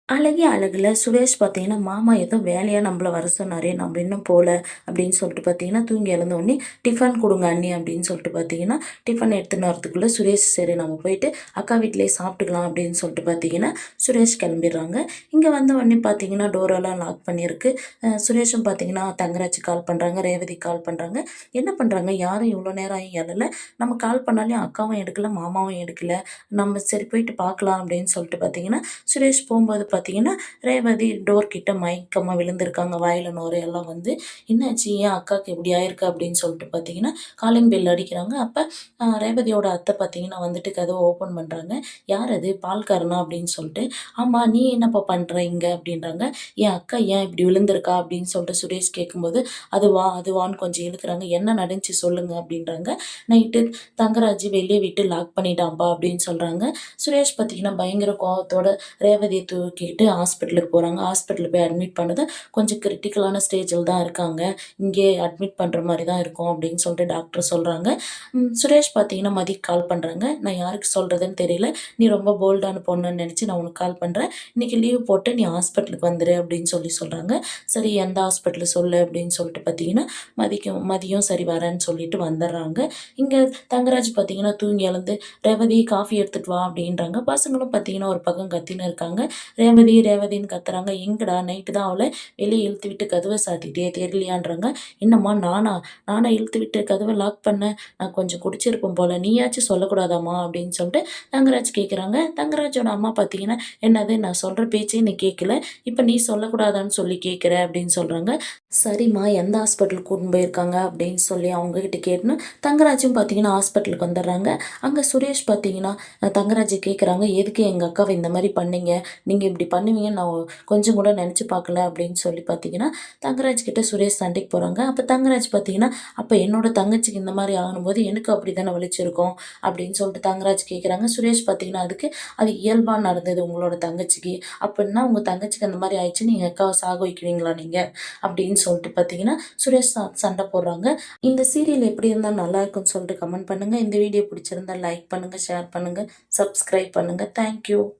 அழகிய அழகுல சுரேஷ் பார்த்தீங்கன்னா, மாமா ஏதோ வேலையா நம்மள வர சொன்னாரே, நம்ம இன்னும் போல அப்படின்னு சொல்லிட்டு பார்த்தீங்கன்னா, தூங்கி எழுந்தவுடனே டிஃபன் குடுங்க அண்ணி அப்படின்னு சொல்லிட்டு பார்த்தீங்கன்னா, டிஃபன் எடுத்துன்னு வரதுக்குள்ள சுரேஷ் சரி நம்ம போயிட்டு அக்கா வீட்லயே சாப்பிட்டுக்கலாம் அப்படின்னு சொல்லிட்டு பார்த்தீங்கன்னா, சுரேஷ் கிளம்பிடுறாங்க. இங்க வந்த உடனே பார்த்தீங்கன்னா, டோரெல்லாம் லாக் பண்ணியிருக்கு. சுரேஷும் பார்த்தீங்கன்னா, தங்கராஜ் கால் பண்றாங்க, ரேவதி கால் பண்றாங்க. என்ன பண்றாங்க, யாரும் இவ்வளோ நேரம் ஆயும் எழல. நம்ம கால் பண்ணாலும் அக்காவும் எடுக்கல, மாமாவும் எடுக்கல. நம்ம சரி போயிட்டு பார்க்கலாம் அப்படின்னு சொல்லிட்டு பார்த்தீங்கன்னா, சுரேஷ் போம்போது பார்த்தீங்கன்னா, ரேவதி டோர் கிட்ட மயக்கமா விழுந்திருக்காங்க. வாயில நுரையெல்லாம் வந்து, "என்னாச்சு? ஏன் அக்காக்கு இப்படி ஆயிருக்கு?" அப்படின்னு சொல்லிட்டு பார்த்தீங்கன்னா, காலிங் பெல் அடிக்கிறாங்க. அப்ப ரேவதியோட அத்தை பார்த்தீங்கன்னா வந்துட்டு கதவ ஓப்பன் பண்றாங்க. "யார் அது? பால்காரனா?" அப்படின்னு சொல்லிட்டு. "ஆமா, நீ என்னப்பா பண்ற இங்க?" அப்படின்றாங்க. "என் அக்கா ஏன் இப்படி விழுந்திருக்கா?" அப்படின்னு சொல்லிட்டு சுரேஷ் கேட்கும்போது, "அதுவா? அதுவான்னு" கொஞ்சம் இழுக்குறாங்க. "என்ன நடந்துச்சு சொல்லுங்க" அப்படின்றாங்க. "நைட்டு தங்கராஜ் வெளிய விட்டு லாக் பண்ணிட்டான்ப்பா" அப்படின்னு சொல்றாங்க. சுரேஷ் பார்த்தீங்கன்னா பயங்கர கோவத்தோட ரேவதிய தூக்கிட்டு ஹாஸ்பிட்டலுக்கு போறாங்க. ஹாஸ்பிட்டல்ல போய் அட்மிட் பண்ணது, "கொஞ்சம் கிரிட்டிக்கலான ஸ்டேஜில தான் இருக்காங்க. இங்கேயே அட்மிட் பண்ற மாரி தான் இருக்கும்." அப்படின்னு சொல்லிட்டு டாக்டர் சொல்றாங்க. சுரேஷ் பார்த்தீங்கன்னா, மதிக்கு கால் பண்றாங்க. "நான் யாருக்கு சொல்றதுன்னு தெரியல. நீ ரொம்ப போல்டான பொண்ணுன்னு நெனச்சு நான் உனக்கு கால் பண்றேன். இன்னைக்கு லீவ் போட்டு நீ ஹாஸ்பிட்டலுக்கு வந்துரு." அப்படின்னு சொல்றாங்க. "சரி, எந்த ஹாஸ்பிட்டல் சொல்லு." அப்படின்னு சொல்லிட்டு பார்த்தீங்கன்னா, மதியம் சரி வரேன்னு சொல்லிட்டு வந்துர்றாங்க. இங்க தங்கராஜ் பார்த்தீங்கன்னா, தூங்கி எழுந்து, "ரேவதி காஃபி எடுத்துட்டு வா" அப்படின்றாங்க. பசங்களும் பார்த்தீங்கன்னா, ஒரு பக்கம் கத்தின்னு இருக்காங்க. ரேவதி ரேவதின்னு கத்துறாங்க. "எங்கடா நைட்டு தான் அவள வெளிய இழுத்து விட்டு கதவ சாத்திட்டியே தெரியலையான்றாங்க." "என்னம்மா நானா? நானா இழுத்து விட்டு கதவ லாக் பண்ணேன்? நான் கொஞ்சம் குடிச்சிருப்பேன் போல. நீயாச்சும் சொல்லக்கூடாதாம்மா?" அப்படின்னு சொல்லிட்டு தங்கராஜ் கேட்குறாங்க. தங்கராஜோட அம்மா பார்த்தீங்கன்னா, "என்னது நான் சொல்ற பேச்சே நீ கேட்கல. இப்ப நீ சொல்லக்கூடாதான்னு சொல்லி கேட்குற?" அப்படின்னு சொல்றாங்க. "சரிம்மா, எந்த ஹாஸ்பிட்டலுக்கு கூட்டின்னு போயிருக்காங்க?" அப்படின்னு சொல்லி அவங்ககிட்ட கேட்டோனே, தங்கராஜும் பார்த்தீங்கன்னா ஹாஸ்பிட்டலுக்கு வந்துடுறாங்க. அங்க சுரேஷ் பார்த்தீங்கன்னா, தங்கராஜ கேட்குறாங்க, "எதுக்கு எங்க அக்காவ இந்த மாரி பண்ணீங்க? நீங்க இப்படி பண்ணுவீங்கன்னு நான் கொஞ்சம் கூட நெனச்சு பார்க்கல." அப்படின்னு சொல்லி பார்த்தீங்கன்னா, தங்கராஜ் கிட்ட சுரேஷ் சண்டைக்கு போறாங்க. அப்ப தங்கராஜ் பார்த்தீங்கன்னா, "அப்ப என்னோட தங்கச்சிக்கு இந்த மாரி ஆகும்போது எனக்கு அப்படித்தானே வலிச்சிருக்கும்." அப்படின்னு சொல்லிட்டு தங்கராஜ் கேட்குறாங்க. சுரேஷ் பார்த்தீங்கன்னா, அதுக்கு "அது இயல்பா நடந்தது உங்களோட தங்கச்சிக்கு. அப்படின்னா உங்க தங்கச்சிக்கு அந்த மாரி ஆயிடுச்சுன்னு எங்க அக்காவ சாக வைக்கிறீங்களா நீங்க?" அப்படின்னு சொல்லிட்டு பார்த்தீங்கன்னா, சுரேஷ் சண்டை போடுறாங்க. இந்த சீரியல் எப்படி இருந்தா நல்லாருக்கும்னு சொல்லிட்டு கமெண்ட் பண்ணுங்க. இந்த வீடியோ பிடிச்சிருந்தா லைக் பண்ணுங்க, ஷேர் பண்ணுங்க, சப்ஸ்கிரைப் பண்ணுங்க. Thank you.